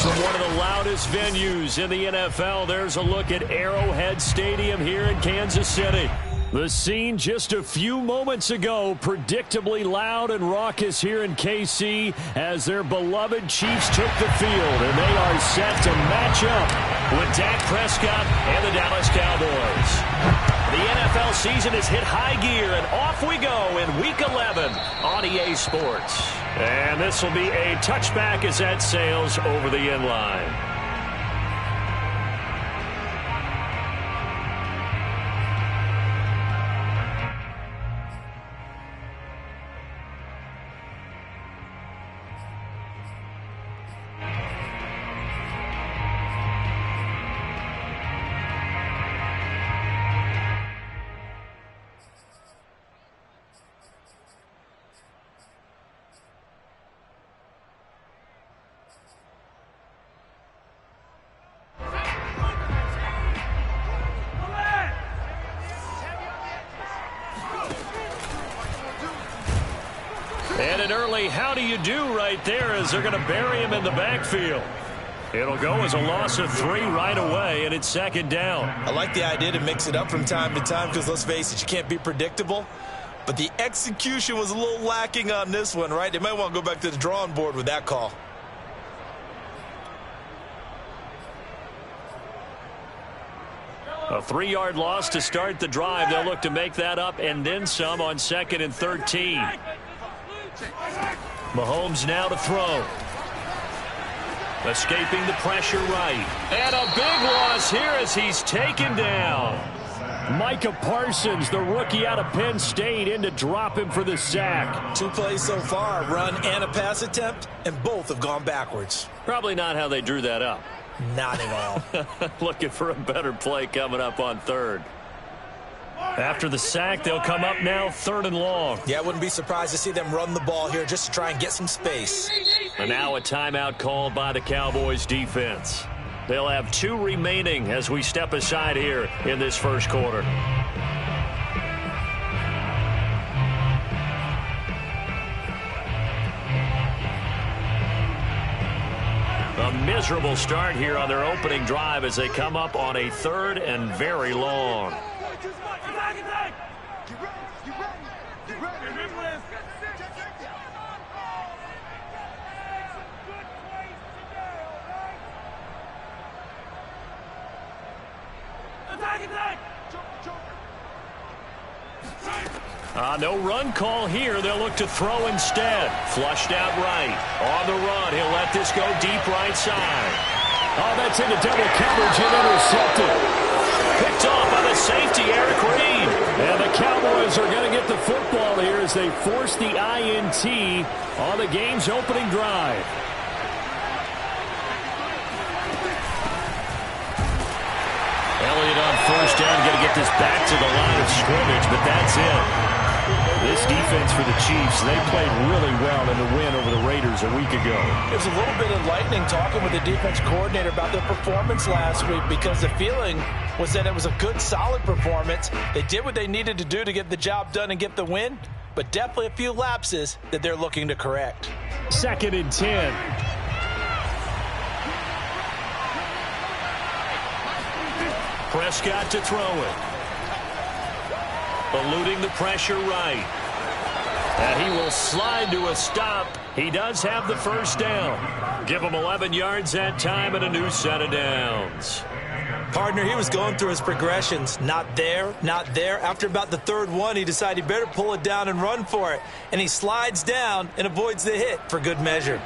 From one of the loudest venues in the NFL, there's a look at Arrowhead Stadium here in Kansas City. The scene just a few moments ago, predictably loud and raucous here in KC as their beloved Chiefs took the field, and they are set to match up with Dak Prescott and the Dallas Cowboys. The NFL season has hit high gear, and off we go in Week 11 on EA Sports. And this will be a touchback as that sails over the end line. And an early how do you do right there as they're going to bury him in the backfield. It'll go as a loss of 3 right away, and it's second down. I like the idea to mix it up from time to time because, let's face it, you can't be predictable. But the execution was a little lacking on this one, right? They might want to go back to the drawing board with that call. A 3-yard loss to start the drive. They'll look to make that up and then some on 2nd and 13. Mahomes now to throw. Escaping the pressure right. And a big loss here as he's taken down. Micah Parsons, the rookie out of Penn State, in to drop him for the sack. 2 plays so far, a run and a pass attempt, and both have gone backwards. Probably not how they drew that up. Not at all. Looking for a better play coming up on 3rd. After the sack, they'll come up now 3rd and long. Yeah, I wouldn't be surprised to see them run the ball here just to try and get some space. And now a timeout called by the Cowboys defense. They'll have 2 remaining as we step aside here in this first quarter. A miserable start here on their opening drive as they come up on a 3rd and very long. No run call here. They'll look to throw instead. Flushed out right. On the run, he'll let this go deep right side. Oh, that's into double coverage and intercepted. Picked off by the safety, Eric Reed. And the Cowboys are going to get the football here as they force the INT on the game's opening drive. Elliott on first down, going to get this back to the line of scrimmage, but that's it. This defense for the Chiefs, they played really well in the win over the Raiders a week ago. It was a little bit enlightening talking with the defense coordinator about their performance last week because the feeling was that it was a good, solid performance. They did what they needed to do to get the job done and get the win, but definitely a few lapses that they're looking to correct. 2nd and 10. Prescott to throw it. Eluding the pressure right. And he will slide to a stop. He does have the first down. Give him 11 yards that time and a new set of downs. Partner, he was going through his progressions. Not there, not there. After about the 3rd one, he decided he better pull it down and run for it. And he slides down and avoids the hit for good measure.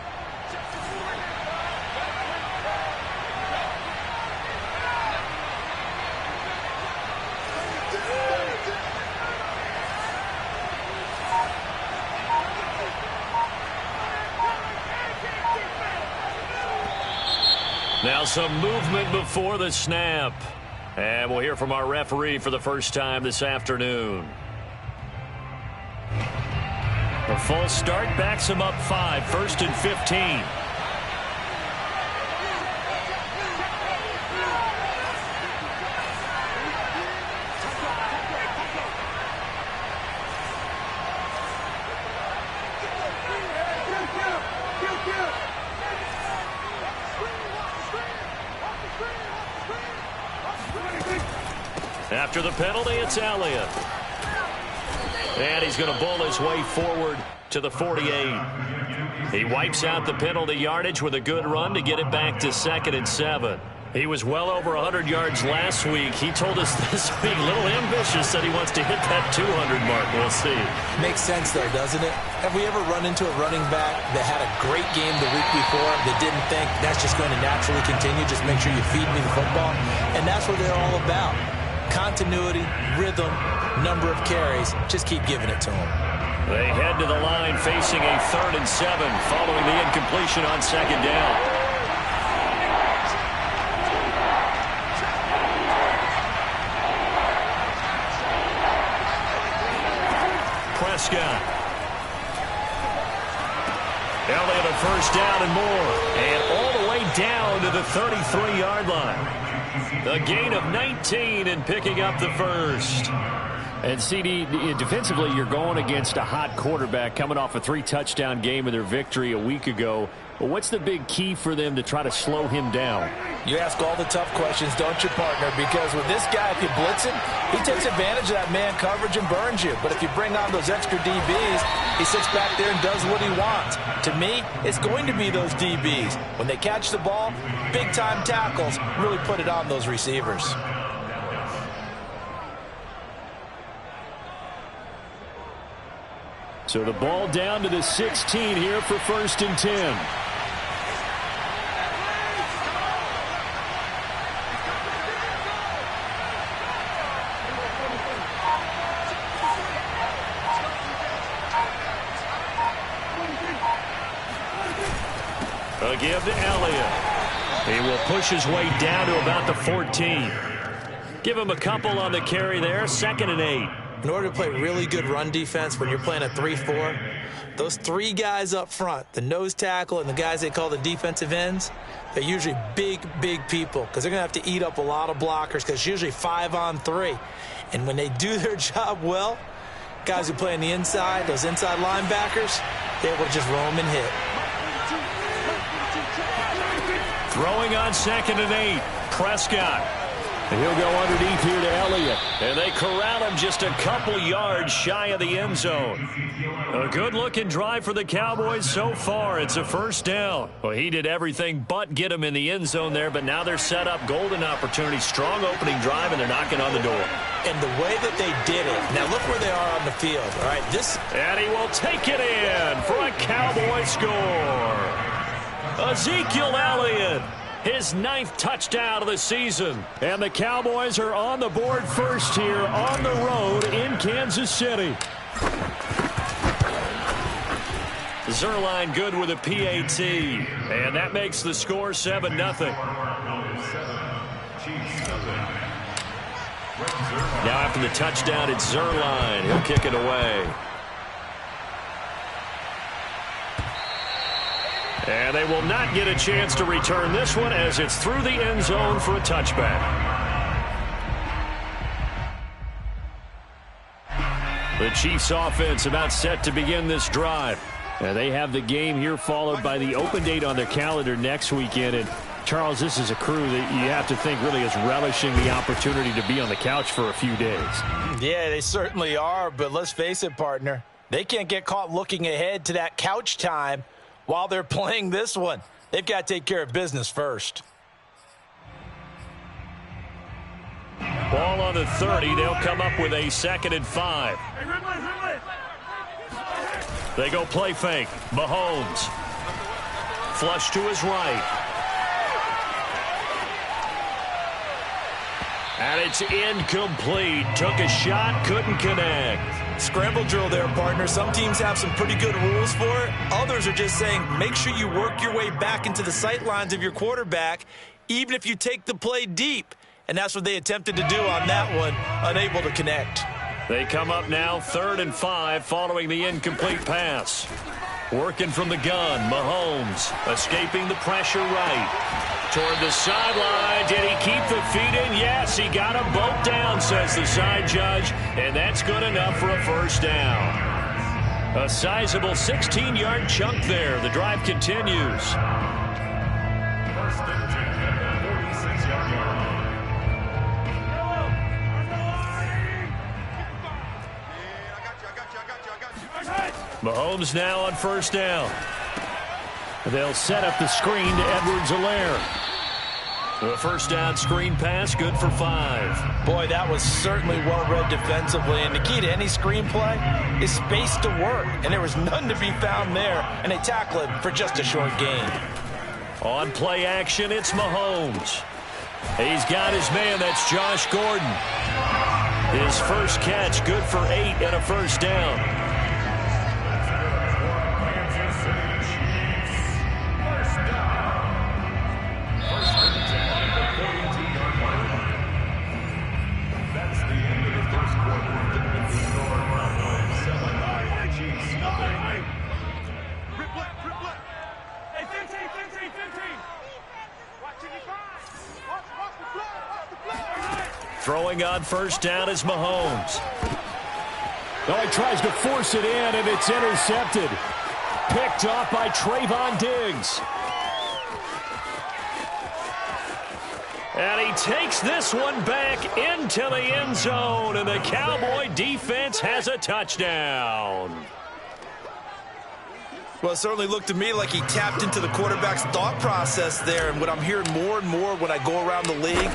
Now some movement before the snap. And we'll hear from our referee for the first time this afternoon. A false start backs him up 5, 1st and 15. After the penalty, it's Elliott. And he's going to bull his way forward to the 48. He wipes out the penalty yardage with a good run to get it back to 2nd and 7. He was well over 100 yards last week. He told us this week, a little ambitious, that he wants to hit that 200 mark. We'll see. Makes sense, though, doesn't it? Have we ever run into a running back that had a great game the week before that didn't think that's just going to naturally continue? Just make sure you feed me the football. And that's what they're all about. Continuity, rhythm, number of carries. Just keep giving it to them. They head to the line facing a 3rd and 7 following the incompletion on 2nd down. Prescott. Elliott a first down and more. And all the way down to the 33-yard line. A gain of 19 and picking up the first. And CD, defensively, you're going against a hot quarterback coming off a 3-touchdown game of their victory a week ago. But what's the big key for them to try to slow him down? You ask all the tough questions, don't you, partner? Because with this guy, if you blitz him, he takes advantage of that man coverage and burns you. But if you bring on those extra DBs, he sits back there and does what he wants. To me, it's going to be those DBs. When they catch the ball, big-time tackles really put it on those receivers. So the ball down to the 16 here for 1st and 10. A give to Elliott. He will push his way down to about the 14. Give him a couple on the carry there. 2nd and 8. In order to play really good run defense when you're playing a 3-4, those 3 guys up front, the nose tackle and the guys they call the defensive ends, they're usually big, big people because they're going to have to eat up a lot of blockers because it's usually 5-on-3. And when they do their job well, guys who play on the inside, those inside linebackers, they will just roam and hit. Throwing on 2nd and 8, Prescott. And he'll go underneath here to Elliott. And they corral him just a couple yards shy of the end zone. A good-looking drive for the Cowboys so far. It's a 1st down. Well, he did everything but get him in the end zone there, but now they're set up. Golden opportunity, strong opening drive, and they're knocking on the door. And the way that they did it, now look where they are on the field. All right, and he will take it in for a Cowboy score. Ezekiel Elliott. His 9th touchdown of the season. And the Cowboys are on the board first here on the road in Kansas City. Zuerlein good with a PAT. And that makes the score 7-0. Now after the touchdown, it's Zuerlein. He'll kick it away. And they will not get a chance to return this one as it's through the end zone for a touchback. The Chiefs offense about set to begin this drive. And they have the game here followed by the open date on their calendar next weekend. And Charles, this is a crew that you have to think really is relishing the opportunity to be on the couch for a few days. Yeah, they certainly are. But let's face it, partner. They can't get caught looking ahead to that couch time while they're playing this one. They've got to take care of business first. Ball on the 30. They'll come up with a 2nd and 5. They go play fake. Mahomes. Flush to his right. And it's incomplete. Took a shot, couldn't connect. Scramble drill there, partner. Some teams have some pretty good rules for it. Others are just saying make sure you work your way back into the sight lines of your quarterback, even if you take the play deep. And that's what they attempted to do on that one, unable to connect. They come up now 3rd and 5 following the incomplete pass. Working from the gun, Mahomes escaping the pressure right. Toward the sideline. Did he keep the feet in? Yes, he got them both down, says the side judge. And that's good enough for a 1st down. A sizable 16-yard chunk there. The drive continues. Mahomes now on 1st down. They'll set up the screen to Edwards-Helaire. The 1st down screen pass, good for 5. Boy, that was certainly well-read defensively. And the key to any screenplay is space to work. And there was none to be found there. And they tackle him for just a short gain. On play action, it's Mahomes. He's got his man. That's Josh Gordon. His first catch, good for 8 and a 1st down. Throwing on 1st down is Mahomes. Oh, he tries to force it in, and it's intercepted. Picked off by Trayvon Diggs. And he takes this one back into the end zone, and the Cowboy defense has a touchdown. Well, it certainly looked to me like he tapped into the quarterback's thought process there. And what I'm hearing more and more when I go around the league,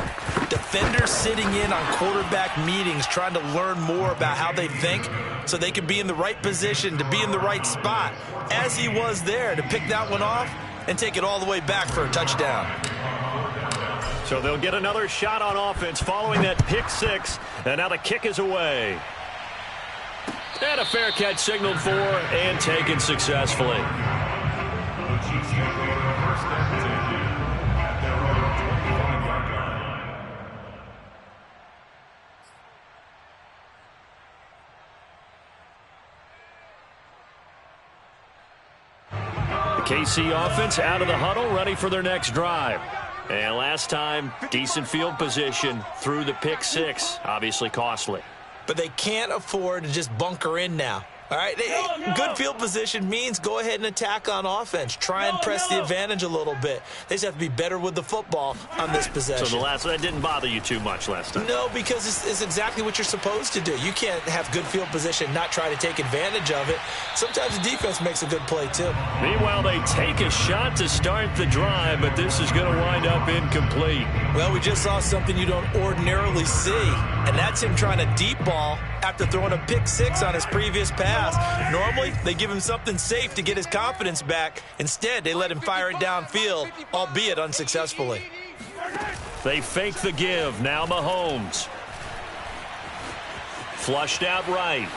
defenders sitting in on quarterback meetings trying to learn more about how they think so they can be in the right position, to be in the right spot, as he was there, to pick that one off and take it all the way back for a touchdown. So they'll get another shot on offense following that pick six, and now the kick is away. And a fair catch signaled for and taken successfully. The KC offense out of the huddle, ready for their next drive. And last time, decent field position through the pick six, obviously costly. But they can't afford to just bunker in now. All right, good field position means go ahead and attack on offense. Try and press the advantage a little bit. They just have to be better with the football on this possession. So that didn't bother you too much last time? No, because it's exactly what you're supposed to do. You can't have good field position, not try to take advantage of it. Sometimes the defense makes a good play, too. Meanwhile, they take a shot to start the drive, but this is going to wind up incomplete. Well, we just saw something you don't ordinarily see, and that's him trying to deep ball after throwing a pick six on his previous pass. Normally, they give him something safe to get his confidence back. Instead, they let him fire it downfield, albeit unsuccessfully. They fake the give. Now Mahomes. Flushed out right.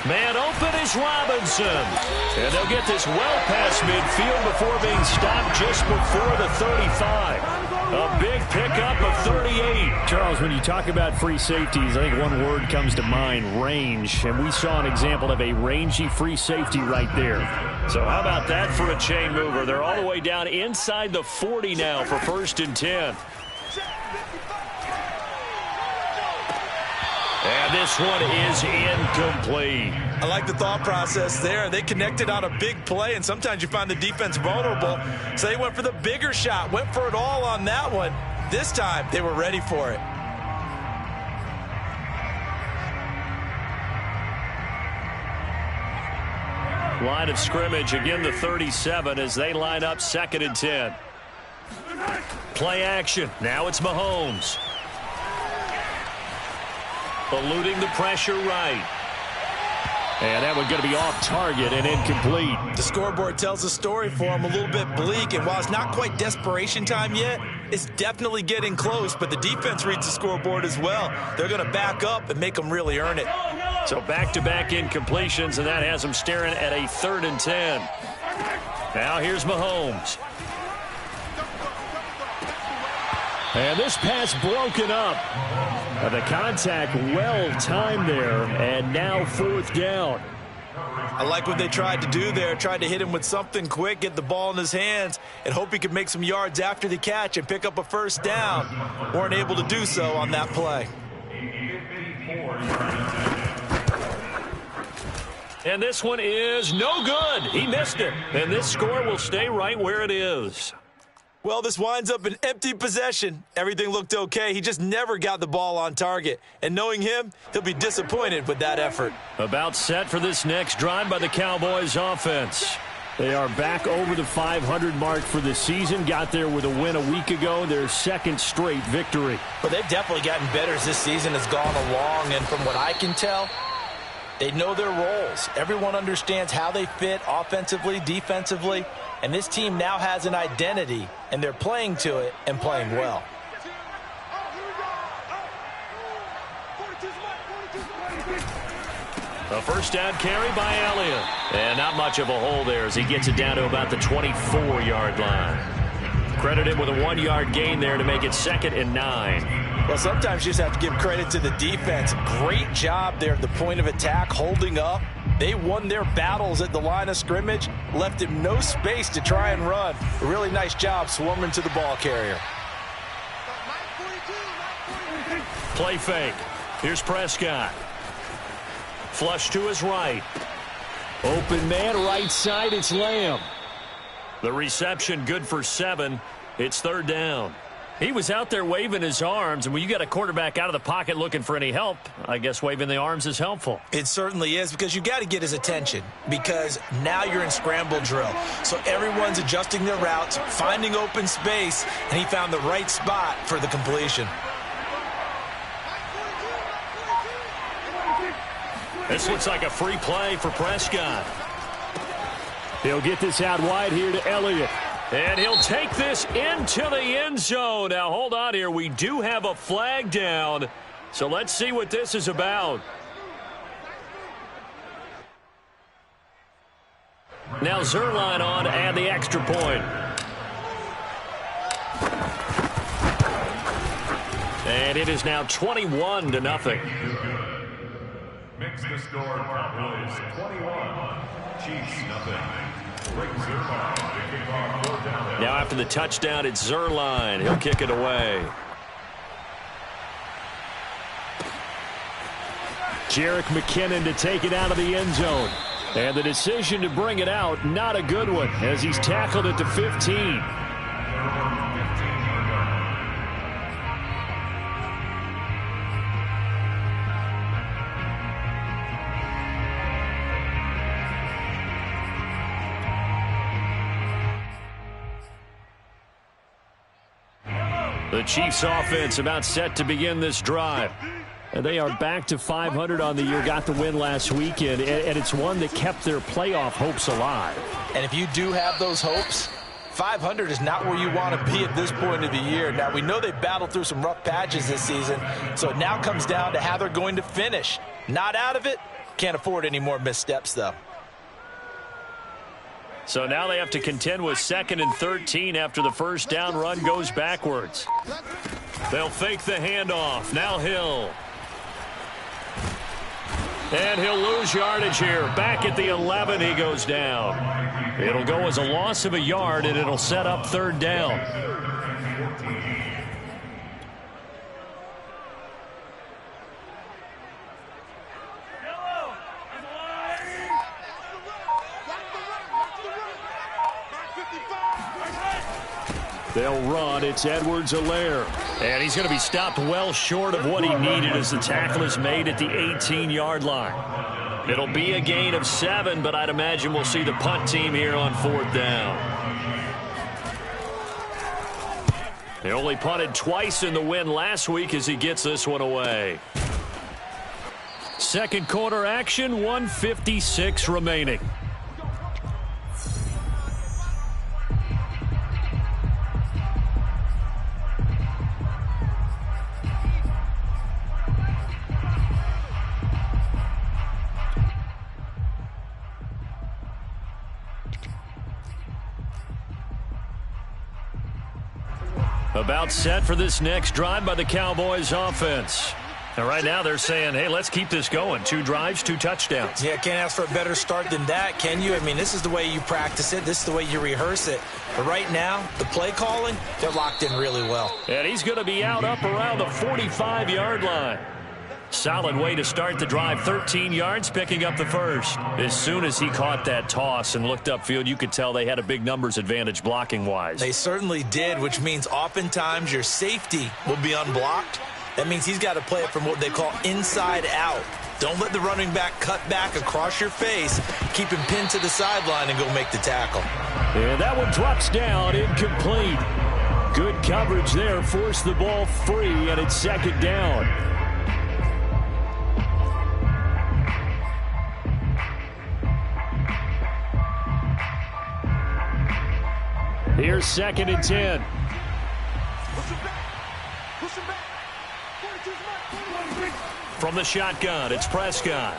Man open is Robinson. And they'll get this well past midfield before being stopped just before the 35. A big pickup of 38. Charles, when you talk about free safeties, I think one word comes to mind, range. And we saw an example of a rangy free safety right there. So how about that for a chain mover? They're all the way down inside the 40 now for 1st and 10. And this one is incomplete. I like the thought process there. They connected on a big play, and sometimes you find the defense vulnerable. So they went for the bigger shot, went for it all on that one. This time, they were ready for it. Line of scrimmage, again the 37 as they line up 2nd and 10. Play action. Now it's Mahomes. Eluding the pressure right. And that one's going to be off target and incomplete. The scoreboard tells a story for him, a little bit bleak. And while it's not quite desperation time yet, it's definitely getting close. But the defense reads the scoreboard as well. They're going to back up and make them really earn it. So back-to-back incompletions, and that has them staring at a 3rd and 10. Now here's Mahomes. And this pass broken up. The contact well-timed there, and now 4th down. I like what they tried to do there. Tried to hit him with something quick, get the ball in his hands, and hope he could make some yards after the catch and pick up a 1st down. Weren't able to do so on that play. And this one is no good. He missed it. And this score will stay right where it is. Well, this winds up an empty possession. Everything looked okay. He just never got the ball on target. And knowing him, he'll be disappointed with that effort. About set for this next drive by the Cowboys offense. They are back over the 500 mark for the season. Got there with a win a week ago. Their 2nd straight victory. But they've definitely gotten better as this season has gone along. And from what I can tell, they know their roles. Everyone understands how they fit offensively, defensively. And this team now has an identity, and they're playing to it and playing well. A 1st down carry by Elliott. And not much of a hole there as he gets it down to about the 24-yard line. Credit him with a 1-yard gain there to make it 2nd and 9. Well, sometimes you just have to give credit to the defense. Great job there at the point of attack, holding up. They won their battles at the line of scrimmage, left him no space to try and run. A really nice job swarming to the ball carrier. Play fake. Here's Prescott. Flush to his right. Open man, right side, it's Lamb. The reception good for 7. It's third down. He was out there waving his arms, and when you got a quarterback out of the pocket looking for any help, I guess waving the arms is helpful. It certainly is, because you got to get his attention, because now you're in scramble drill. So everyone's adjusting their routes, finding open space, and he found the right spot for the completion. This looks like a free play for Prescott. He'll get this out wide here to Elliott. And he'll take this into the end zone. Now, hold on here. We do have a flag down. So let's see what this is about. Now Zuerlein on to add the extra point. And it is now 21-0. Makes the score Cowboys 21, Chiefs nothing. Now after the touchdown, it's Zuerlein. He'll kick it away. Jerick McKinnon to take it out of the end zone. And the decision to bring it out, not a good one, as he's tackled at the 15. The Chiefs offense about set to begin this drive. And they are back to 500 on the year, got the win last weekend, and it's one that kept their playoff hopes alive. And if you do have those hopes, 500 is not where you want to be at this point of the year. Now, we know they battled through some rough patches this season, so it now comes down to how they're going to finish. Not out of it. Can't afford any more missteps, though. So now they have to contend with 2nd and 13 after the first down run goes backwards. They'll fake the handoff. Now Hill. And he'll lose yardage here. Back at the 11, he goes down. It'll go as a loss of a yard, and it'll set up third down. They'll run. It's Edwards-Helaire. And he's going to be stopped well short of what he needed as the tackle is made at the 18-yard line. It'll be a gain of 7, but I'd imagine we'll see the punt team here on 4th down. They only punted twice in the win last week as he gets this one away. Second quarter action, 1:56 remaining. About set for this next drive by the Cowboys offense. And right now they're saying, hey, let's keep this going. 2 drives, 2 touchdowns. Yeah, can't ask for a better start than that, can you? I mean, this is the way you practice it. This is the way you rehearse it. But right now, the play calling, they're locked in really well. And he's going to be out up around the 45-yard line. Solid way to start the drive. 13 yards, picking up the first. As soon as he caught that toss and looked upfield, you could tell they had a big numbers advantage blocking-wise. They certainly did, which means oftentimes your safety will be unblocked. That means he's got to play it from what they call inside out. Don't let the running back cut back across your face. Keep him pinned to the sideline and go make the tackle. And that one drops down, incomplete. Good coverage there, forced the ball free, and it's second down. Here's 2nd and 10. From the shotgun, it's Prescott.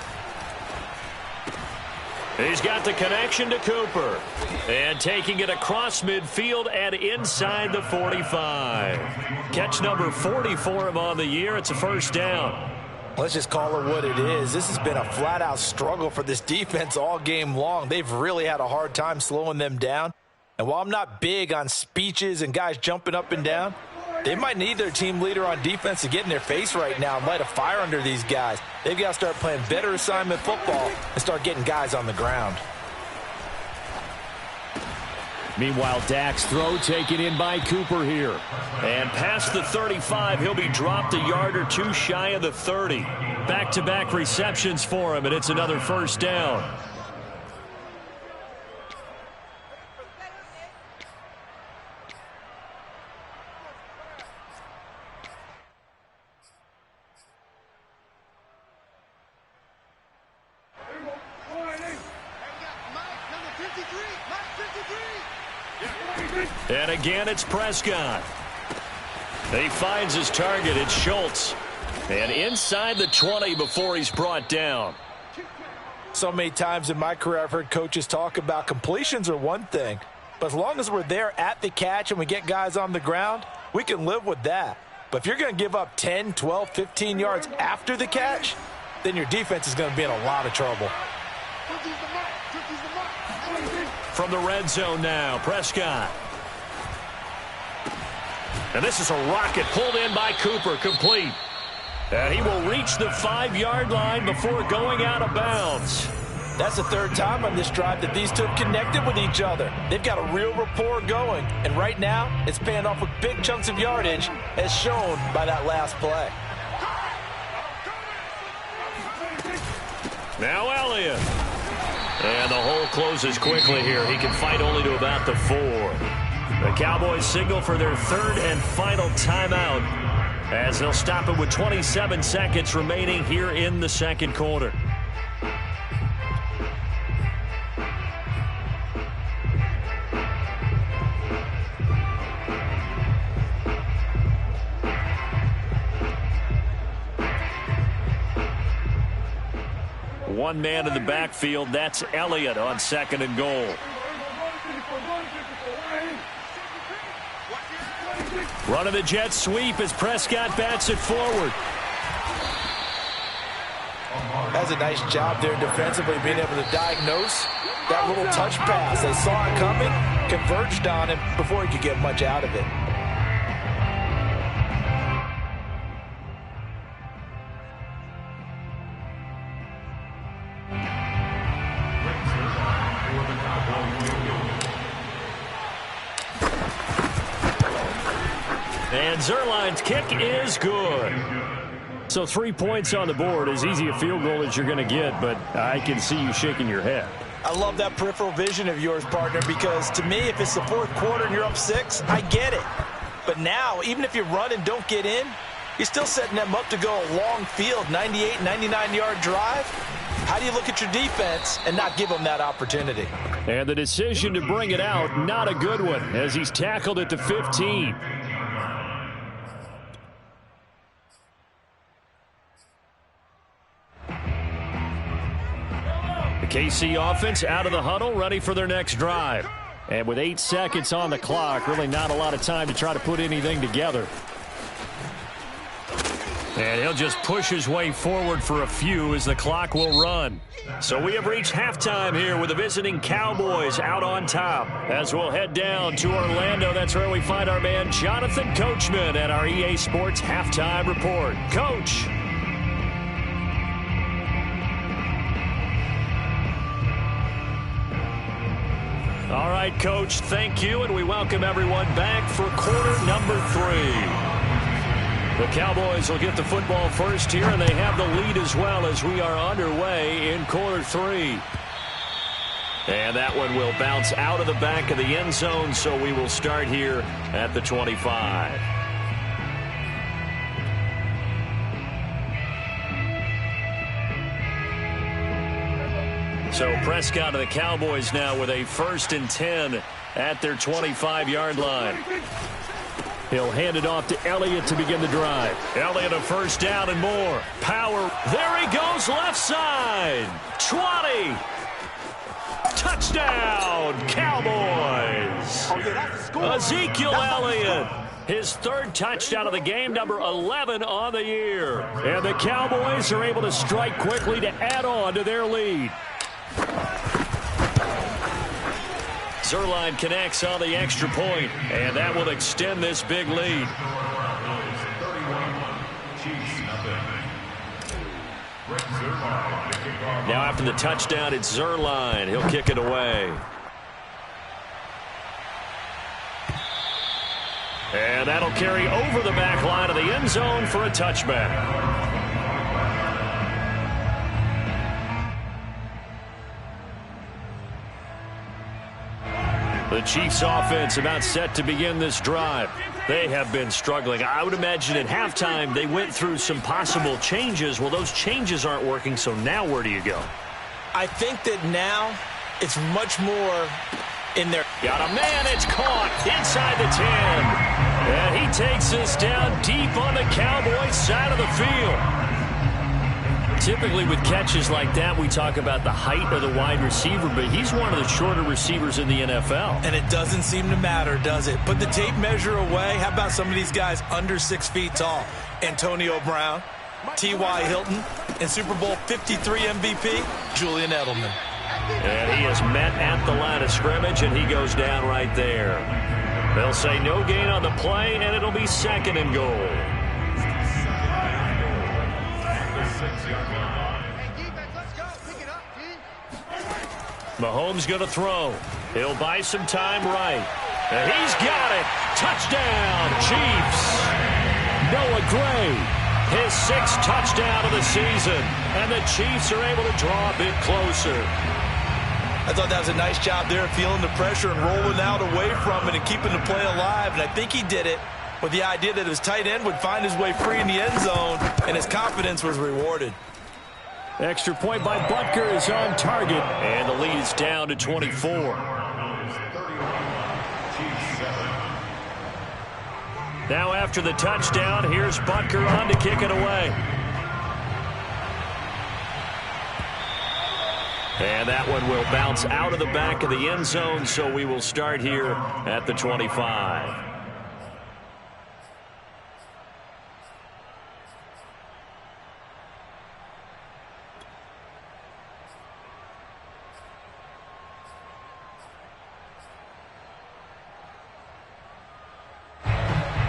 He's got the connection to Cooper. And taking it across midfield and inside the 45. Catch number 40 for him on the year. It's a first down. Let's just call it what it is. This has been a flat-out struggle for this defense all game long. They've really had a hard time slowing them down. And while I'm not big on speeches and guys jumping up and down, They might need their team leader on defense to get in their face right now and light a fire under these guys. They've got to start playing better assignment football and start getting guys on the ground. Meanwhile, Dak's throw taken in by Cooper here. And past the 35, he'll be dropped a yard or two shy of the 30. Back-to-back receptions for him, and it's another first down. And again, it's Prescott. He finds his target. It's Schultz. And inside the 20 before he's brought down. So many times in my career, I've heard coaches talk about completions are one thing. But as long as we're there at the catch and we get guys on the ground, we can live with that. But if you're going to give up 10, 12, 15 yards after the catch, then your defense is going to be in a lot of trouble. From the red zone now, Prescott. And this is a rocket pulled in by Cooper, complete. And he will reach the 5-yard line before going out of bounds. That's the third time on this drive that these two have connected with each other. They've got a real rapport going. And right now, it's paying off with big chunks of yardage, as shown by that last play. Now Elliott. And the hole closes quickly here. He can fight only to about the 4. The Cowboys signal for their third and final timeout as they'll stop it with 27 seconds remaining here in the second quarter. One man in the backfield. That's Elliott on second and goal. Running the jet sweep as Prescott bats it forward. That's a nice job there defensively, being able to diagnose that little touch pass. They saw it coming, converged on him before he could get much out of it. And Zuerlein's kick is good. So 3 points on the board, as easy a field goal as you're going to get, but I can see you shaking your head. I love that peripheral vision of yours, partner, because to me, if it's the fourth quarter and you're up 6, I get it. But now, even if you run and don't get in, you're still setting them up to go a long field, 98, 99-yard drive. How do you look at your defense and not give them that opportunity? And the decision to bring it out, not a good one, as he's tackled at the 15. The KC offense out of the huddle, ready for their next drive. And with 8 seconds on the clock, really not a lot of time to try to put anything together. And he'll just push his way forward for a few as the clock will run. So we have reached halftime here with the visiting Cowboys out on top. As we'll head down to Orlando, that's where we find our man Jonathan Coachman at our EA Sports Halftime Report. Coach. All right, Coach, thank you, and we welcome everyone back for quarter number 3. The Cowboys will get the football first here, and they have the lead as well as we are underway in quarter 3. And that one will bounce out of the back of the end zone, so we will start here at the 25. So Prescott of the Cowboys now with a 1st and 10 at their 25-yard line. He'll hand it off to Elliott to begin the drive. Elliott a first down and more. Power. There he goes, left side. 20. Touchdown, Cowboys. Ezekiel Elliott. His 3rd touchdown of the game, number 11 on the year. And the Cowboys are able to strike quickly to add on to their lead. Zuerlein connects on the extra point, and that will extend this big lead. Now after the touchdown, it's Zuerlein. He'll kick it away. And that'll carry over the back line of the end zone for a touchback. The Chiefs offense about set to begin this drive. They have been struggling. I would imagine at halftime they went through some possible changes. Well, those changes aren't working, so now where do you go? I think that now it's much more in there. Got a man, it's caught inside the 10. And he takes this down deep on the Cowboys side of the field. Typically with catches like that, we talk about the height of the wide receiver, but he's one of the shorter receivers in the NFL. And it doesn't seem to matter, does it? Put the tape measure away. How about some of these guys under 6 feet tall? Antonio Brown, T.Y. Hilton, and Super Bowl 53 MVP, Julian Edelman. And he is met at the line of scrimmage, and he goes down right there. They'll say no gain on the play, and it'll be 2nd and goal. Mahomes going to throw. He'll buy some time right. And he's got it. Touchdown, Chiefs. Noah Gray, his 6th touchdown of the season. And the Chiefs are able to draw a bit closer. I thought that was a nice job there, feeling the pressure and rolling out away from it and keeping the play alive. And I think he did it with the idea that his tight end would find his way free in the end zone, and his confidence was rewarded. Extra point by Butker is on target, and the lead is down to 24. Now after the touchdown, here's Butker on to kick it away. And that one will bounce out of the back of the end zone, so we will start here at the 25.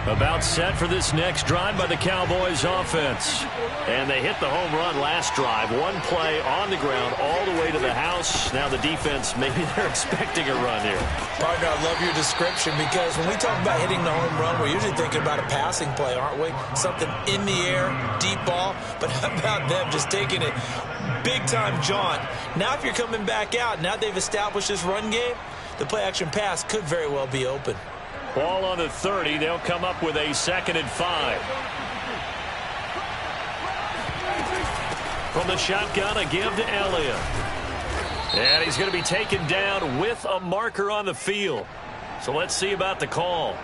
About set for this next drive by the Cowboys offense. And they hit the home run last drive. One play on the ground all the way to the house. Now the defense, maybe they're expecting a run here. Partner, I love your description, because when we talk about hitting the home run, we're usually thinking about a passing play, aren't we? Something in the air, deep ball. But how about them just taking it big-time jaunt? Now if you're coming back out, now they've established this run game, the play-action pass could very well be open. Ball on the 30. They'll come up with a 2nd and 5. From the shotgun, a give to Elliott. And he's going to be taken down with a marker on the field. So let's see about the call.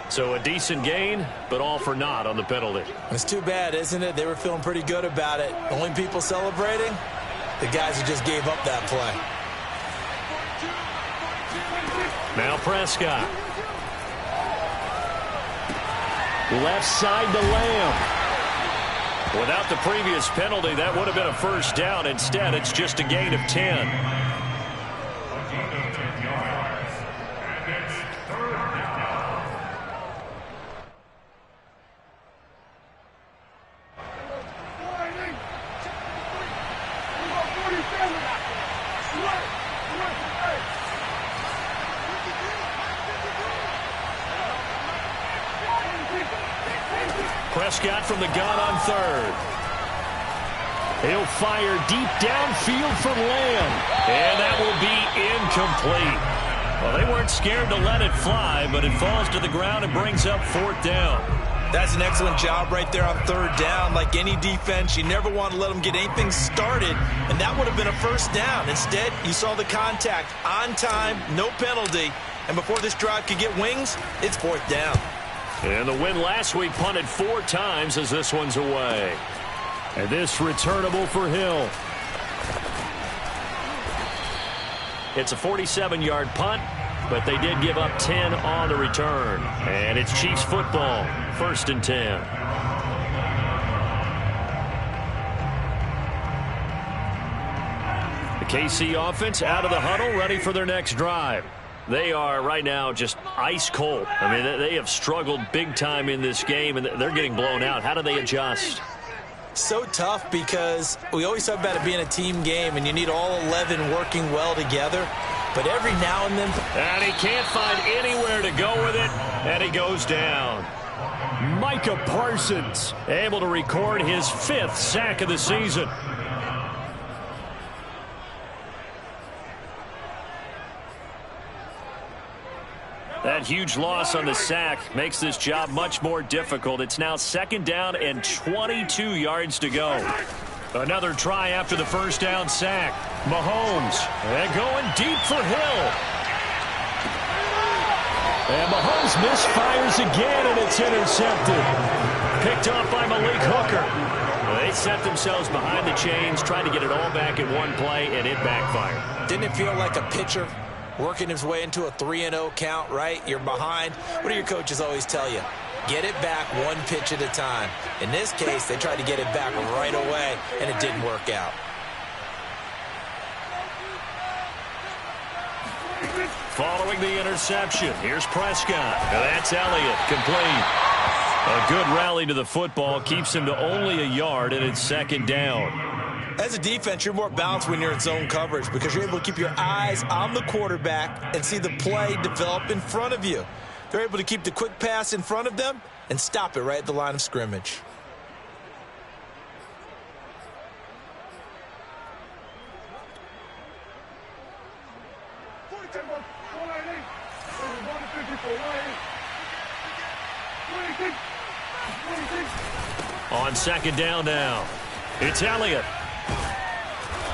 So a decent gain, but all for naught on the penalty. It's too bad, isn't it? They were feeling pretty good about it. The only people celebrating, the guys who just gave up that play. Now Prescott. Left side to Lamb. Without the previous penalty, that would have been a first down. Instead, it's just a gain of 10. Prescott from the gun on 3rd. He'll fire deep downfield from Lamb. And that will be incomplete. Well, they weren't scared to let it fly, but it falls to the ground and brings up 4th down. That's an excellent job right there on 3rd down. Like any defense, you never want to let them get anything started, and that would have been a first down. Instead, you saw the contact on time, no penalty, and before this drive could get wings, it's 4th down. And the win last week punted 4 times as this one's away. And this returnable for Hill. It's a 47-yard punt, but they did give up 10 on the return. And it's Chiefs football, 1st and 10. The KC offense out of the huddle, ready for their next drive. They are right now just ice cold. I mean, they have struggled big time in this game, and they're getting blown out. How do they adjust? So tough because we always talk about it being a team game and you need all 11 working well together. But every now and then... And he can't find anywhere to go with it, and he goes down. Micah Parsons able to record his 5th sack of the season. That huge loss on the sack makes this job much more difficult. It's now 2nd down and 22 yards to go. Another try after the first down sack. Mahomes and going deep for Hill. And Mahomes misfires again, and it's intercepted. Picked off by Malik Hooker. They set themselves behind the chains, trying to get it all back in one play, and it backfired. Didn't it feel like a pitcher working his way into a 3-0 count, right? You're behind. What do your coaches always tell you? Get it back one pitch at a time. In this case, they tried to get it back right away, and it didn't work out. Following the interception, here's Prescott. That's Elliott, complete. A good rally to the football keeps him to only a yard, and it's 2nd down. As a defense, you're more balanced when you're in zone coverage because you're able to keep your eyes on the quarterback and see the play develop in front of you. They're able to keep the quick pass in front of them and stop it right at the line of scrimmage. On 2nd down now, it's Elliott.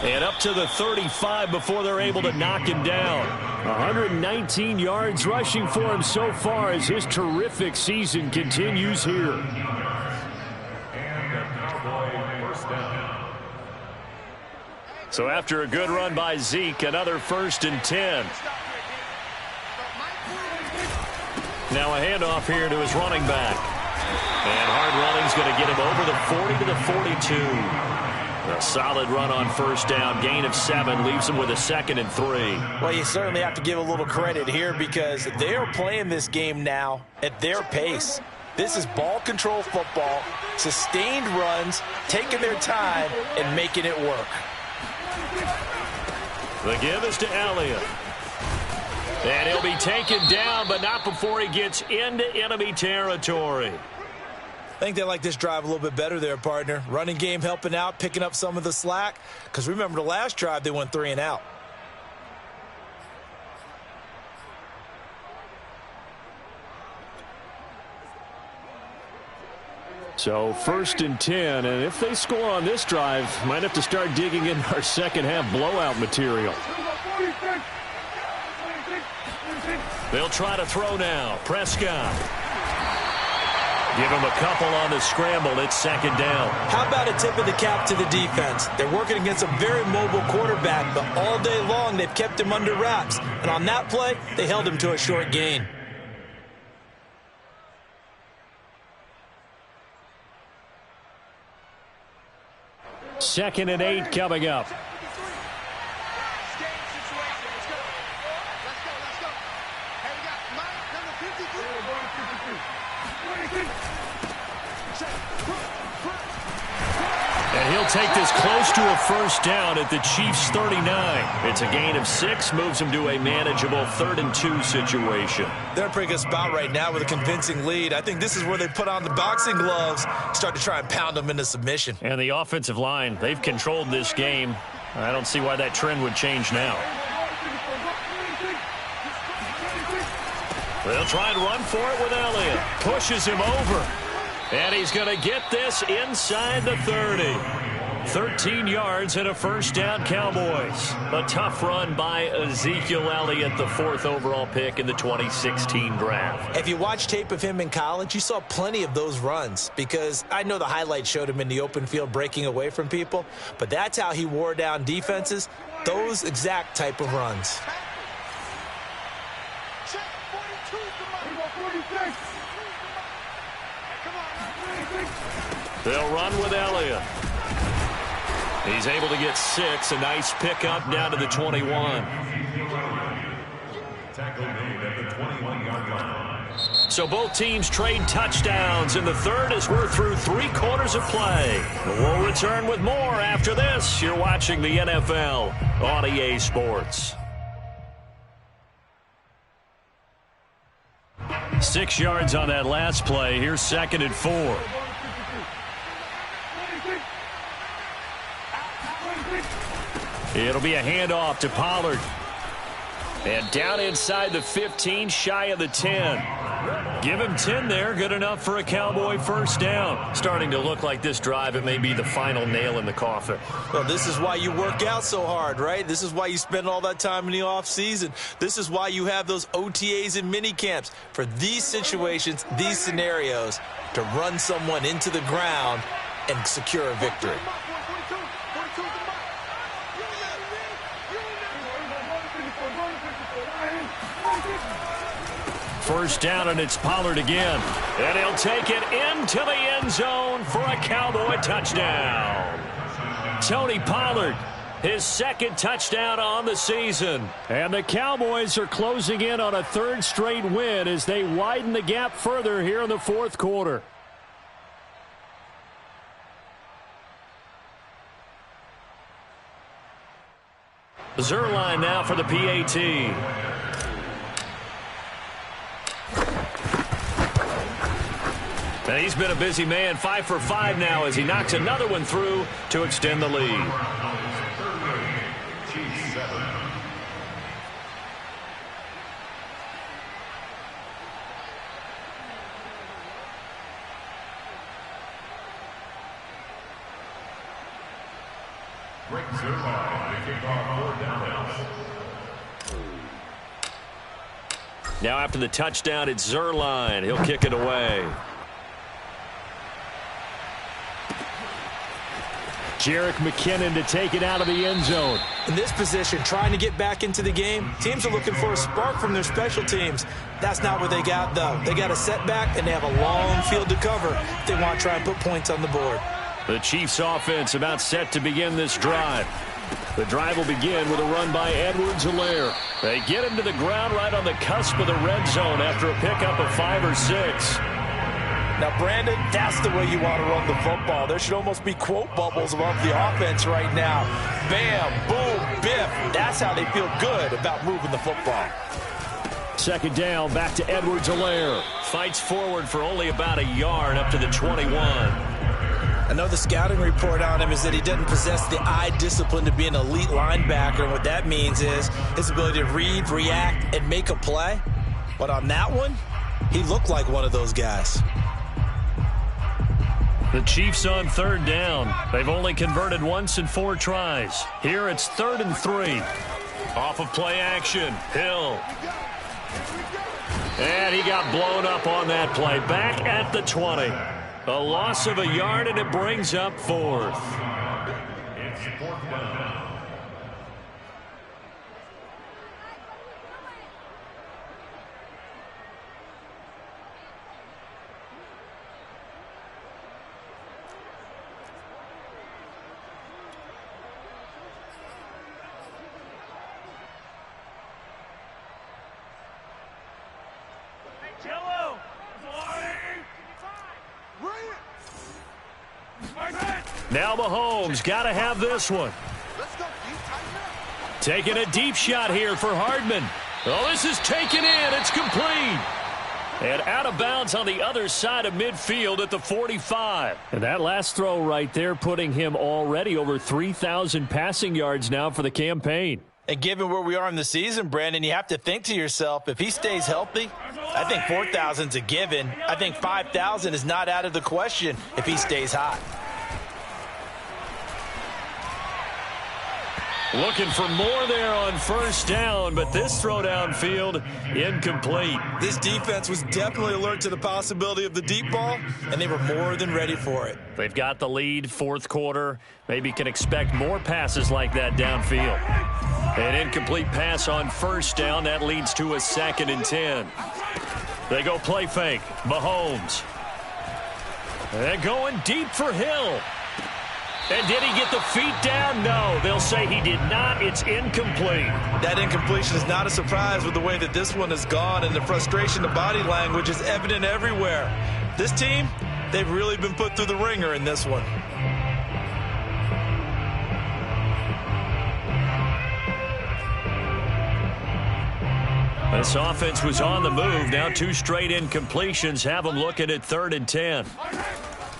And up to the 35 before they're able to knock him down. 119 yards rushing for him so far as his terrific season continues here. So after a good run by Zeke, another 1st and 10. Now a handoff here to his running back. And hard running's going to get him over the 40 to the 42. A solid run on 1st down. Gain of 7 leaves him with a 2nd and 3. Well, you certainly have to give a little credit here because they are playing this game now at their pace. This is ball control football, sustained runs, taking their time, and making it work. The give is to Elliott. And he'll be taken down, but not before he gets into enemy territory. I think they like this drive a little bit better there, partner. Running game helping out, picking up some of the slack. Because remember the last drive, they went 3 and out. So 1st and 10, and if they score on this drive, might have to start digging in our second half blowout material. They'll try to throw now. Prescott. Give him a couple on the scramble. It's 2nd down. How about a tip of the cap to the defense? They're working against a very mobile quarterback, but all day long they've kept him under wraps. And on that play, they held him to a short gain. Second and 8 coming up. And he'll take this close to a 1st down at the Chiefs' 39. It's a gain of 6, moves him to a manageable 3rd and 2 situation. They're in a pretty good spot right now with a convincing lead. I think this is where they put on the boxing gloves, start to try and pound them into submission. And the offensive line, they've controlled this game. I don't see why that trend would change now. They'll try and run for it with Elliott. Pushes him over. And he's going to get this inside the 30. 13 yards and a 1st down, Cowboys. A tough run by Ezekiel Elliott, the 4th overall pick in the 2016 draft. If you watch tape of him in college, you saw plenty of those runs because I know the highlights showed him in the open field breaking away from people, but that's how he wore down defenses, those exact type of runs. They'll run with Elliott. He's able to get 6. A nice pickup down to the 21. Tackle made at the 21-yard line. So both teams trade touchdowns in the third as we're through 3 quarters of play. We'll return with more after this. You're watching the NFL on EA Sports. 6 yards on that last play. Here's 2nd and 4. It'll be a handoff to Pollard. And down inside the 15, shy of the 10. Give him 10 there. Good enough for a Cowboy first down. Starting to look like this drive, it may be the final nail in the coffin. Well, this is why you work out so hard, right? This is why you spend all that time in the offseason. This is why you have those OTAs and mini camps. For these situations, these scenarios, to run someone into the ground and secure a victory. First down, and it's Pollard again. And he'll take it into the end zone for a Cowboy touchdown. Tony Pollard, his 2nd touchdown on the season. And the Cowboys are closing in on a 3rd straight win as they widen the gap further here in the 4th quarter. Zuerlein now for the PAT. And he's been a busy man, 5 for 5 now as he knocks another one through to extend the lead. Now after the touchdown, it's Zuerlein. He'll kick it away. Jerick McKinnon to take it out of the end zone. In this position, trying to get back into the game, teams are looking for a spark from their special teams. That's not what they got, though. They got a setback, and they have a long field to cover if they want to try and put points on the board. The Chiefs offense about set to begin this drive. The drive will begin with a run by Edwards-Helaire. They get him to the ground right on the cusp of the red zone after a pickup of 5 or 6. Now, Brandon, that's the way you want to run the football. There should almost be quote bubbles above the offense right now. Bam, boom, biff. That's how they feel good about moving the football. 2nd down, back to Edwards-Helaire. Fights forward for only about a yard up to the 21. I know the scouting report on him is that he doesn't possess the eye discipline to be an elite linebacker. And what that means is his ability to read, react, and make a play. But on that one, he looked like one of those guys. The Chiefs on 3rd down. They've only converted once in 4 tries. Here it's 3rd and 3. Off of play action. Hill. And he got blown up on that play. Back at the 20. A loss of a yard, and it brings up 4th. It's 4th down. Now Mahomes got to have this one. Taking a deep shot here for Hardman. Oh, this is taken in. It's complete. And out of bounds on the other side of midfield at the 45. And that last throw right there putting him already over 3,000 passing yards now for the campaign. And given where we are in the season, Brandon, you have to think to yourself, if he stays healthy, I think 4,000's a given. I think 5,000 is not out of the question if he stays hot. Looking for more there on 1st down, but this throw downfield incomplete. This defense was definitely alert to the possibility of the deep ball, and they were more than ready for it. They've got the lead, 4th quarter. Maybe can expect more passes like that downfield. An incomplete pass on 1st down. That leads to a 2nd and 10. They go play fake. Mahomes. They're going deep for Hill. And did he get the feet down? No, they'll say he did not. It's incomplete. That incompletion is not a surprise with the way that this one has gone, and the frustration, the body language is evident everywhere. This team, they've really been put through the ringer in this one. This offense was on the move. Now 2 straight incompletions have them looking at 3rd and 10.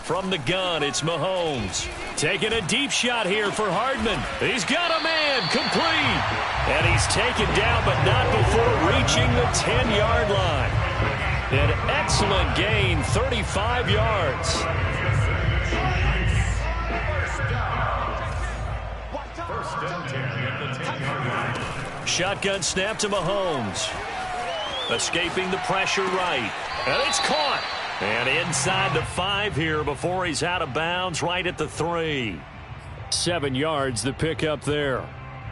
From the gun, it's Mahomes. Taking a deep shot here for Hardman. He's got a man, complete. And he's taken down, but not before reaching the 10-yard line. An excellent gain, 35 yards. First and 10 at the 10-yard line. Shotgun snap to Mahomes. Escaping the pressure right. And it's caught. And inside the 5 here before he's out of bounds right at the 3. 7 yards the pickup there.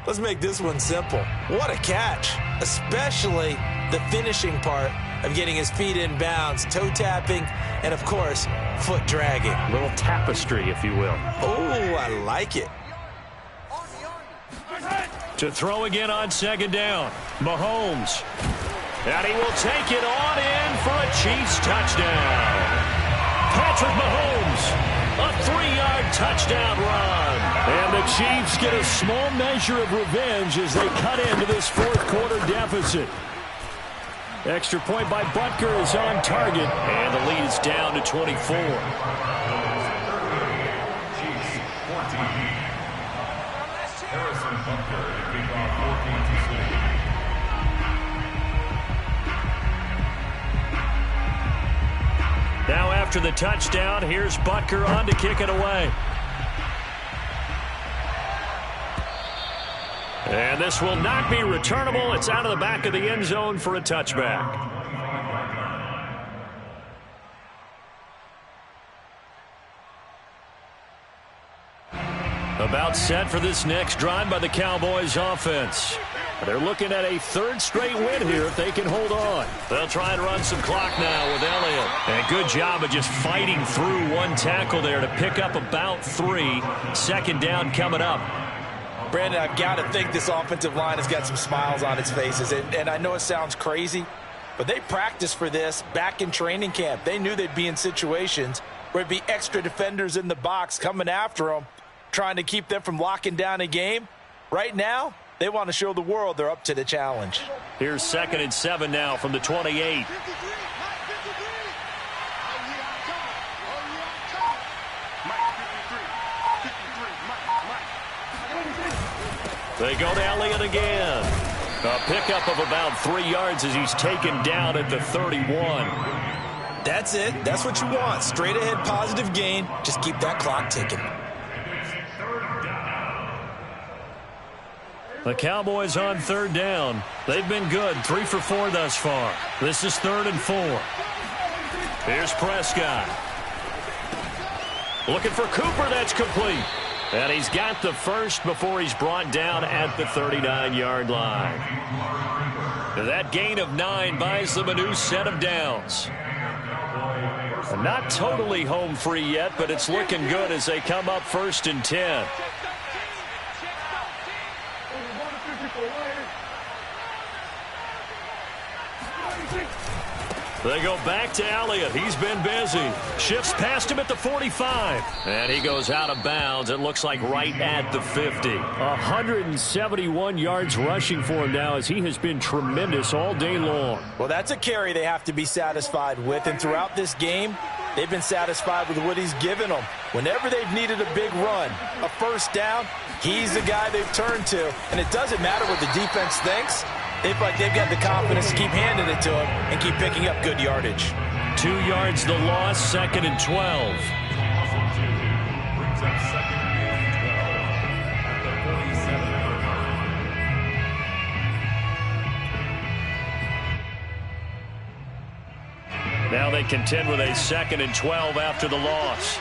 Let's make this one simple. What a catch, especially the finishing part of getting his feet in bounds, toe tapping, and of course, foot dragging. A little tapestry, if you will. Oh, I like it. To throw again on 2nd down. Mahomes. And he will take it on in for a Chiefs touchdown. Patrick Mahomes, a 3-yard touchdown run. And the Chiefs get a small measure of revenge as they cut into this 4th quarter deficit. Extra point by Butker is on target. And the lead is down to 24. Chiefs 14. Harrison Butker to kick off 14-6. Now after the touchdown, here's Butker on to kick it away. And this will not be returnable. It's out of the back of the end zone for a touchback. About set for this next drive by the Cowboys offense. They're looking at a 3rd straight win here if they can hold on. They'll try and run some clock now with Elliott. And good job of just fighting through one tackle there to pick up about 3. 2nd down coming up. Brandon, I've got to think this offensive line has got some smiles on its faces. And I know it sounds crazy, but they practiced for this back in training camp. They knew they'd be in situations where it'd be extra defenders in the box coming after them, trying to keep them from locking down a game. Right now, they want to show the world they're up to the challenge. Here's 2nd and 7 now from the 28. They go to Elliott again. A pickup of about 3 yards as he's taken down at the 31. That's it. That's what you want. Straight ahead positive gain. Just keep that clock ticking. The Cowboys on 3rd down. They've been good. 3 for 4 thus far. This is 3rd and 4. Here's Prescott. Looking for Cooper. That's complete. And he's got the first before he's brought down at the 39-yard line. That gain of 9 buys them a new set of downs. Not totally home free yet, but it's looking good as they come up 1st and 10. They go back to Elliott. He's been busy. Shifts past him at the 45. And he goes out of bounds. It looks like right at the 50. 171 yards rushing for him now as he has been tremendous all day long. Well, that's a carry they have to be satisfied with. And throughout this game, they've been satisfied with what he's given them. Whenever they've needed a big run, a 1st down, he's the guy they've turned to. And it doesn't matter what the defense thinks. They feel like they've got the confidence to keep handing it to him and keep picking up good yardage. 2 yards the loss, 2nd and 12. Brings up 2nd and 12 at the 47. Now they contend with a 2nd and 12 after the loss.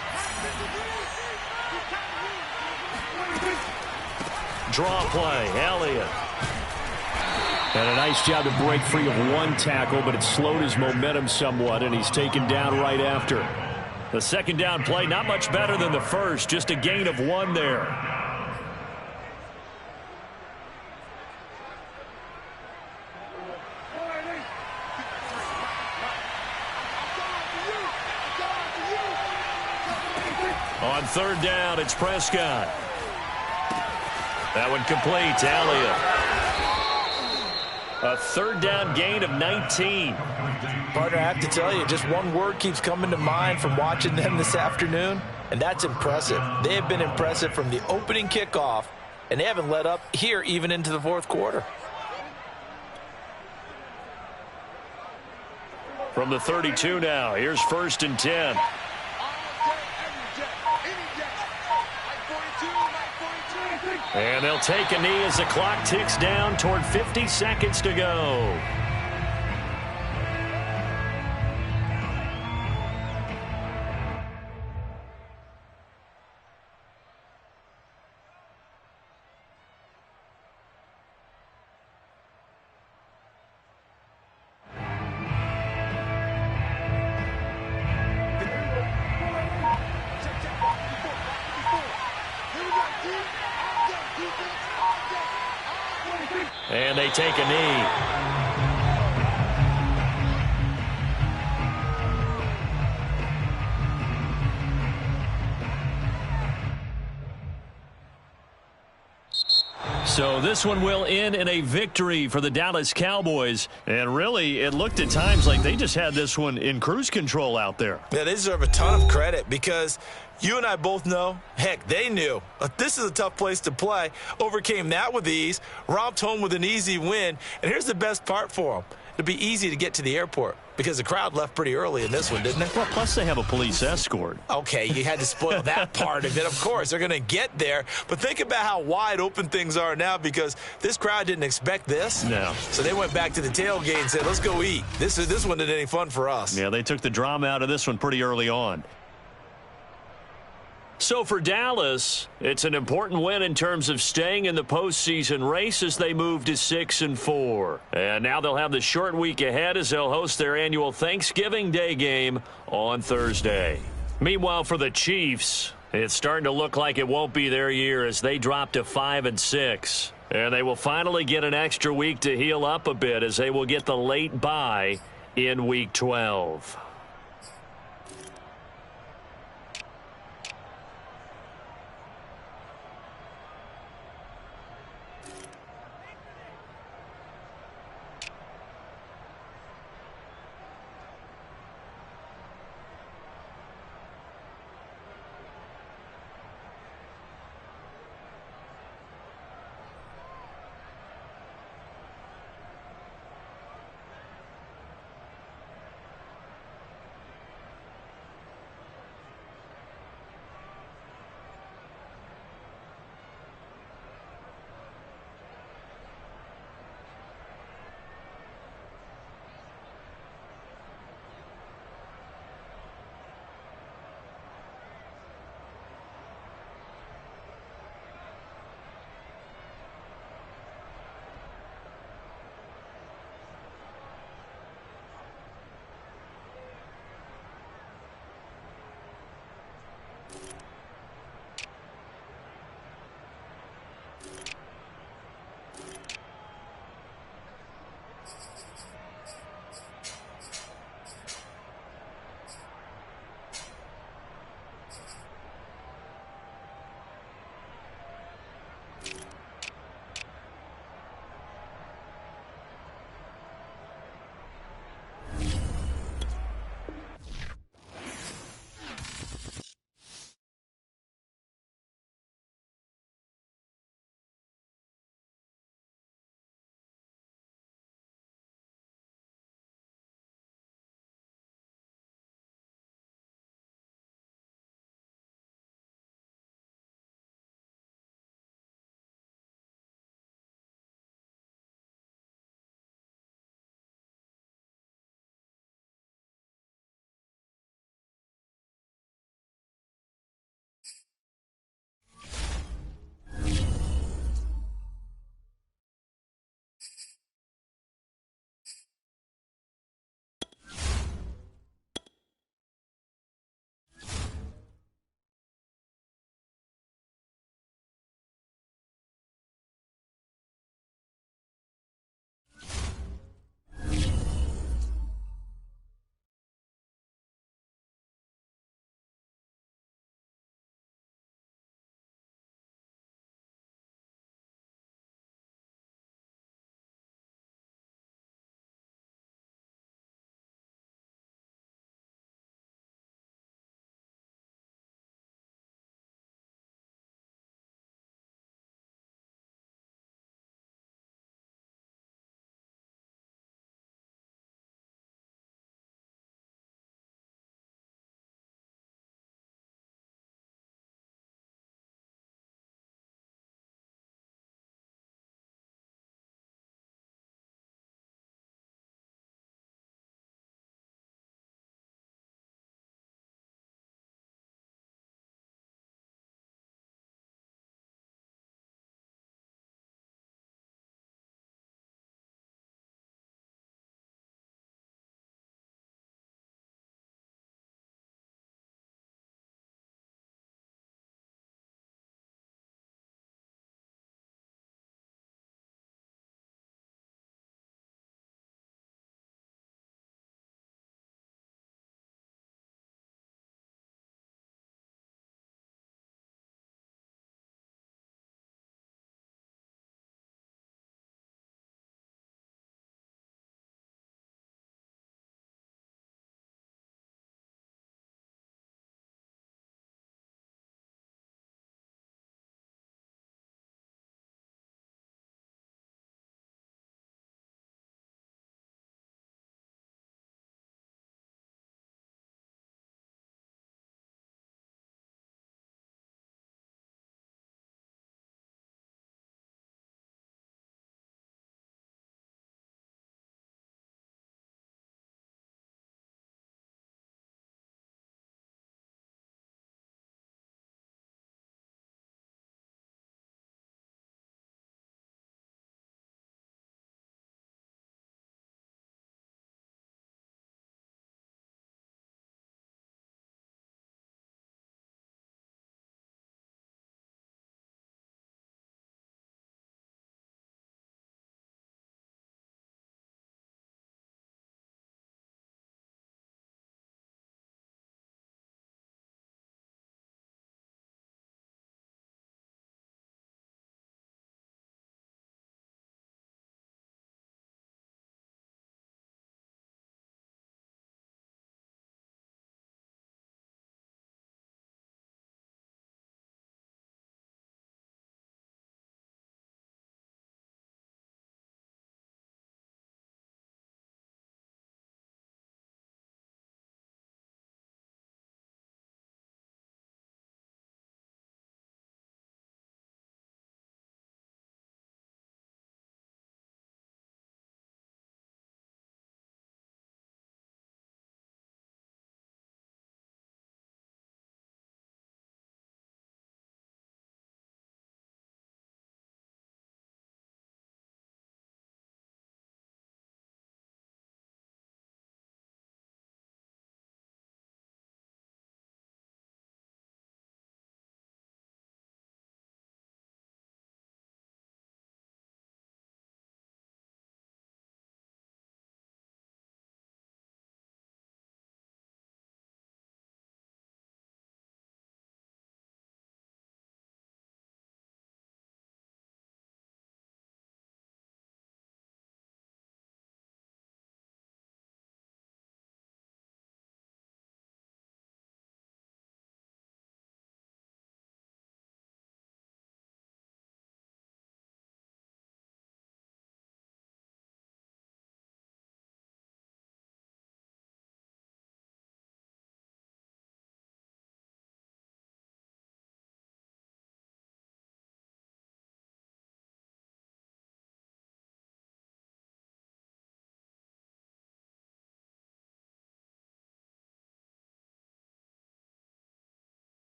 Draw play, Elliott. And a nice job to break free of one tackle, but it slowed his momentum somewhat, and he's taken down right after. The second down play, not much better than the first, just a gain of 1 there. On third down, it's Prescott. That one complete to Elliott. A third down gain of 19. Partner, I have to tell you, just one word keeps coming to mind from watching them this afternoon, and that's impressive. They have been impressive from the opening kickoff, and they haven't let up here even into the fourth quarter. From the 32 now, here's 1st and 10. And they'll take a knee as the clock ticks down toward 50 seconds to go. And they take a knee. So this one will end in a victory for the Dallas Cowboys. And really, it looked at times like they just had this one in cruise control out there. Yeah, they deserve a ton of credit because you and I both know, heck, they knew. This is a tough place to play. Overcame that with ease, romped home with an easy win. And here's the best part for them. It'd be easy to get to the airport because the crowd left pretty early in this one, didn't it? Well, plus they have a police escort. Okay, you had to spoil that part of it. Of course, they're going to get there. But think about how wide open things are now because this crowd didn't expect this. No. So they went back to the tailgate and said, let's go eat. This one isn't any fun for us. Yeah, they took the drama out of this one pretty early on. So for Dallas, it's an important win in terms of staying in the postseason race as they move to 6-4. And now they'll have the short week ahead as they'll host their annual Thanksgiving Day game on Thursday. Meanwhile, for the Chiefs, it's starting to look like it won't be their year as they drop to 5-6. And they will finally get an extra week to heal up a bit as they will get the late bye in Week 12.